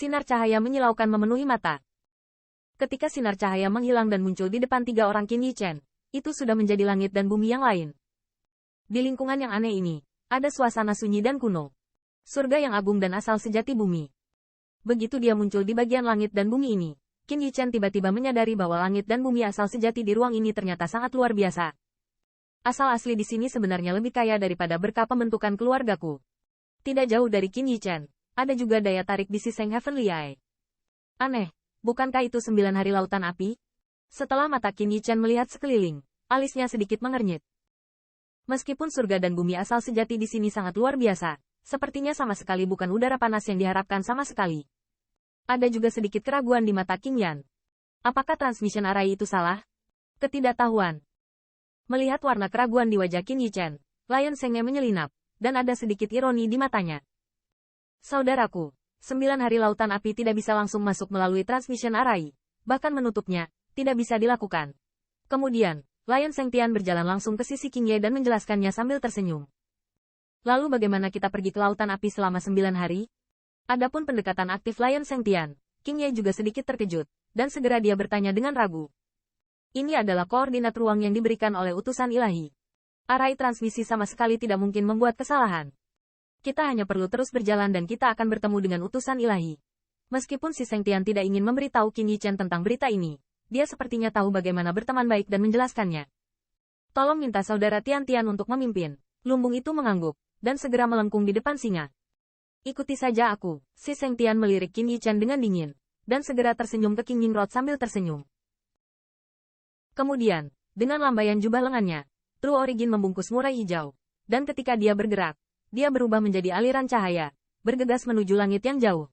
Sinar cahaya menyilaukan memenuhi mata. Ketika sinar cahaya menghilang dan muncul di depan 3 orang Qin Yichen, itu sudah menjadi langit dan bumi yang lain. Di lingkungan yang aneh ini, ada suasana sunyi dan kuno. Surga yang agung dan asal sejati bumi. Begitu dia muncul di bagian langit dan bumi ini, Qin Yichen tiba-tiba menyadari bahwa langit dan bumi asal sejati di ruang ini ternyata sangat luar biasa. Asal asli di sini sebenarnya lebih kaya daripada berkah pembentukan keluargaku. Tidak jauh dari Qin Yichen, ada juga daya tarik di Siseng Heavenly Eye. Aneh. Bukankah itu 9 hari lautan api? Setelah mata Qin Yichen melihat sekeliling, alisnya sedikit mengernyit. Meskipun surga dan bumi asal sejati di sini sangat luar biasa, sepertinya sama sekali bukan udara panas yang diharapkan sama sekali. Ada juga sedikit keraguan di mata Qin Yan. Apakah transmission array itu salah? Ketidaktahuan. Melihat warna keraguan di wajah Qin Yichen, Lion Shengge menyelinap, dan ada sedikit ironi di matanya. Saudaraku. 9 hari lautan api tidak bisa langsung masuk melalui transmission array, bahkan menutupnya, tidak bisa dilakukan. Kemudian, Lion Shengtian berjalan langsung ke sisi Qin Ye dan menjelaskannya sambil tersenyum. Lalu bagaimana kita pergi ke lautan api selama 9 hari? Adapun pendekatan aktif Lion Shengtian, Qin Ye juga sedikit terkejut, dan segera dia bertanya dengan ragu. Ini adalah koordinat ruang yang diberikan oleh utusan ilahi. Array transmisi sama sekali tidak mungkin membuat kesalahan. Kita hanya perlu terus berjalan dan kita akan bertemu dengan utusan ilahi. Meskipun si Shengtian tidak ingin memberitahu Qin Yichen tentang berita ini, dia sepertinya tahu bagaimana berteman baik dan menjelaskannya. Tolong minta saudara Tian-Tian untuk memimpin. Lumbung itu mengangguk, dan segera melengkung di depan singa. Ikuti saja aku, si Shengtian melirik Qin Yichen dengan dingin, dan segera tersenyum ke King Nimrod sambil tersenyum. Kemudian, dengan lambaian jubah lengannya, True Origin membungkus murai hijau, dan ketika dia bergerak, dia berubah menjadi aliran cahaya, bergegas menuju langit yang jauh.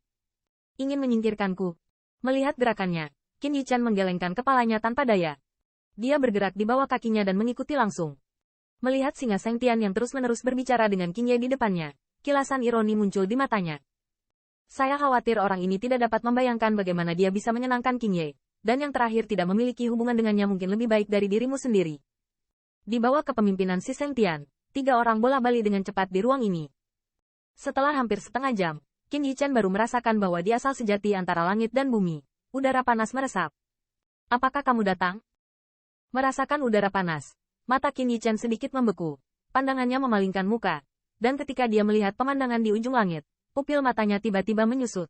Ingin menyingkirkanku. Melihat gerakannya, Qin Yichen menggelengkan kepalanya tanpa daya. Dia bergerak di bawah kakinya dan mengikuti langsung. Melihat singa Shengtian yang terus-menerus berbicara dengan Qin Ye di depannya, kilasan ironi muncul di matanya. Saya khawatir orang ini tidak dapat membayangkan bagaimana dia bisa menyenangkan Qin Ye, dan yang terakhir tidak memiliki hubungan dengannya mungkin lebih baik dari dirimu sendiri. Di bawah kepemimpinan si Shengtian, 3 orang bola-bali dengan cepat di ruang ini. Setelah hampir setengah jam, Qin Yichen baru merasakan bahwa di asal sejati antara langit dan bumi, udara panas meresap. Apakah kamu datang? Merasakan udara panas, mata Qin Yichen sedikit membeku, pandangannya memalingkan muka, dan ketika dia melihat pemandangan di ujung langit, pupil matanya tiba-tiba menyusut.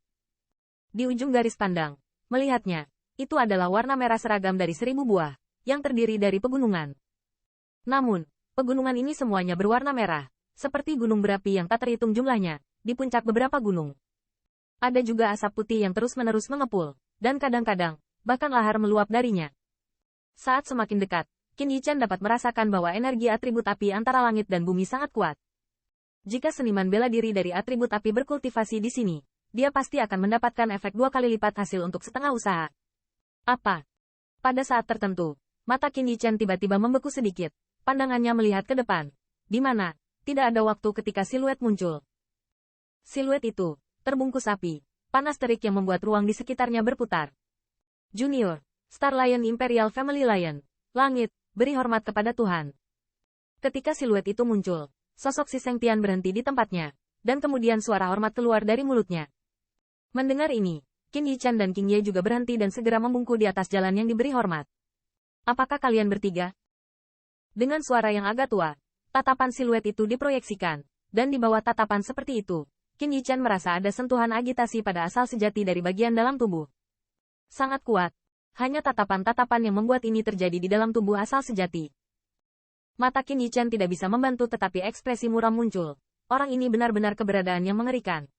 Di ujung garis pandang, melihatnya, itu adalah warna merah seragam dari 1000 buah, yang terdiri dari pegunungan. Namun, pegunungan ini semuanya berwarna merah, seperti gunung berapi yang tak terhitung jumlahnya, di puncak beberapa gunung. Ada juga asap putih yang terus-menerus mengepul, dan kadang-kadang, bahkan lahar meluap darinya. Saat semakin dekat, Qin Yichen dapat merasakan bahwa energi atribut api antara langit dan bumi sangat kuat. Jika seniman bela diri dari atribut api berkultivasi di sini, dia pasti akan mendapatkan efek 2 kali lipat hasil untuk setengah usaha. Apa? Pada saat tertentu, mata Qin Yichen tiba-tiba membeku sedikit. Pandangannya melihat ke depan, di mana tidak ada waktu ketika siluet muncul. Siluet itu terbungkus api, panas terik yang membuat ruang di sekitarnya berputar. Junior, Star Lion Imperial Family Lion, langit, beri hormat kepada Tuhan. Ketika siluet itu muncul, sosok si Shengtian berhenti di tempatnya, dan kemudian suara hormat keluar dari mulutnya. Mendengar ini, Qin Yichen dan Qin Ye juga berhenti dan segera membungkuk di atas jalan yang diberi hormat. Apakah kalian bertiga? Dengan suara yang agak tua, tatapan siluet itu diproyeksikan, dan di bawah tatapan seperti itu, Qin Yichen merasa ada sentuhan agitasi pada asal sejati dari bagian dalam tubuh. Sangat kuat, hanya tatapan-tatapan yang membuat ini terjadi di dalam tubuh asal sejati. Mata Qin Yichen tidak bisa membantu tetapi ekspresi muram muncul. Orang ini benar-benar keberadaan yang mengerikan.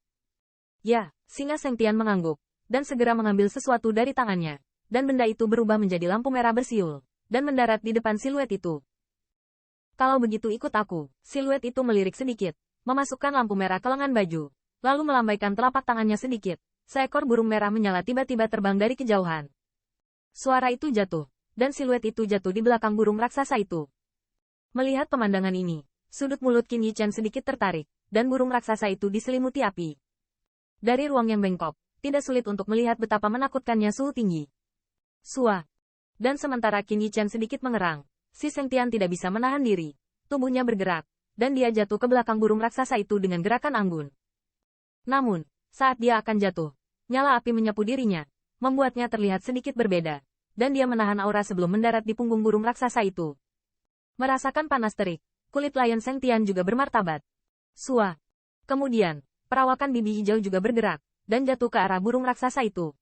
Ya, singa Shengtian mengangguk, dan segera mengambil sesuatu dari tangannya, dan benda itu berubah menjadi lampu merah bersiul, dan mendarat di depan siluet itu. Kalau begitu ikut aku, siluet itu melirik sedikit, memasukkan lampu merah ke lengan baju, lalu melambaikan telapak tangannya sedikit, seekor burung merah menyala tiba-tiba terbang dari kejauhan. Suara itu jatuh, dan siluet itu jatuh di belakang burung raksasa itu. Melihat pemandangan ini, sudut mulut Qin Yichen sedikit tertarik, dan burung raksasa itu diselimuti api. Dari ruang yang bengkok, tidak sulit untuk melihat betapa menakutkannya suhu tinggi. Sua. Dan sementara Qin Yichen sedikit mengerang, si Shengtian tidak bisa menahan diri. Tubuhnya bergerak, dan dia jatuh ke belakang burung raksasa itu dengan gerakan anggun. Namun, saat dia akan jatuh, Nyala api menyapu dirinya, membuatnya terlihat sedikit berbeda, dan dia menahan aura sebelum mendarat di punggung burung raksasa itu. Merasakan panas terik, kulit Lion Sengtian juga bermartabat. Sua. Kemudian, perawakan bibi hijau juga bergerak, dan jatuh ke arah burung raksasa itu.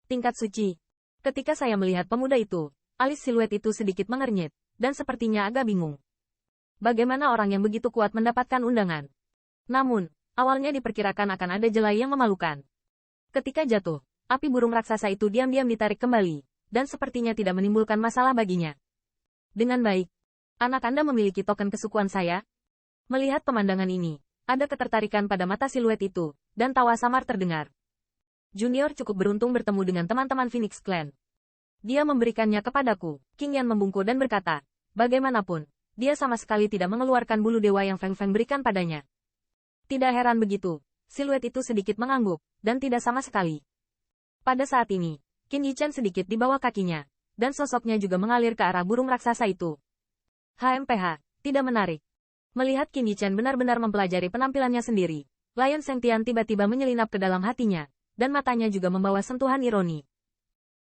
Tingkat suci. Ketika saya melihat pemuda itu, alis siluet itu sedikit mengernyit, dan sepertinya agak bingung. Bagaimana orang yang begitu kuat mendapatkan undangan? Namun, awalnya diperkirakan akan ada jelai yang memalukan. Ketika jatuh, api burung raksasa itu diam-diam ditarik kembali, dan sepertinya tidak menimbulkan masalah baginya. Dengan baik. Anak Anda memiliki token kesukuan saya? Melihat pemandangan ini, ada ketertarikan pada mata siluet itu, dan tawa samar terdengar. Junior cukup beruntung bertemu dengan teman-teman Phoenix Clan. Dia memberikannya kepadaku. King Yan membungkuk dan berkata, bagaimanapun, dia sama sekali tidak mengeluarkan bulu dewa yang Feng Feng berikan padanya. Tidak heran begitu, siluet itu sedikit mengangguk, dan tidak sama sekali. Pada saat ini, Qin Yichen sedikit di bawah kakinya, dan sosoknya juga mengalir ke arah burung raksasa itu. HMPH, tidak menarik. Melihat Qin Yichen benar-benar mempelajari penampilannya sendiri, Lion Sengtian tiba-tiba menyelinap ke dalam hatinya, dan matanya juga membawa sentuhan ironi.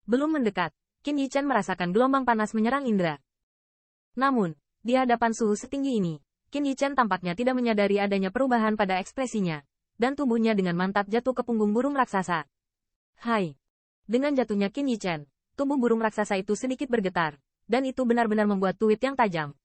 Belum mendekat, Qin Yichen merasakan gelombang panas menyerang indera. Namun, di hadapan suhu setinggi ini, Qin Yichen tampaknya tidak menyadari adanya perubahan pada ekspresinya, dan tubuhnya dengan mantap jatuh ke punggung burung raksasa. Hai! Dengan jatuhnya Qin Yichen, tubuh burung raksasa itu sedikit bergetar, dan itu benar-benar membuat tuit yang tajam,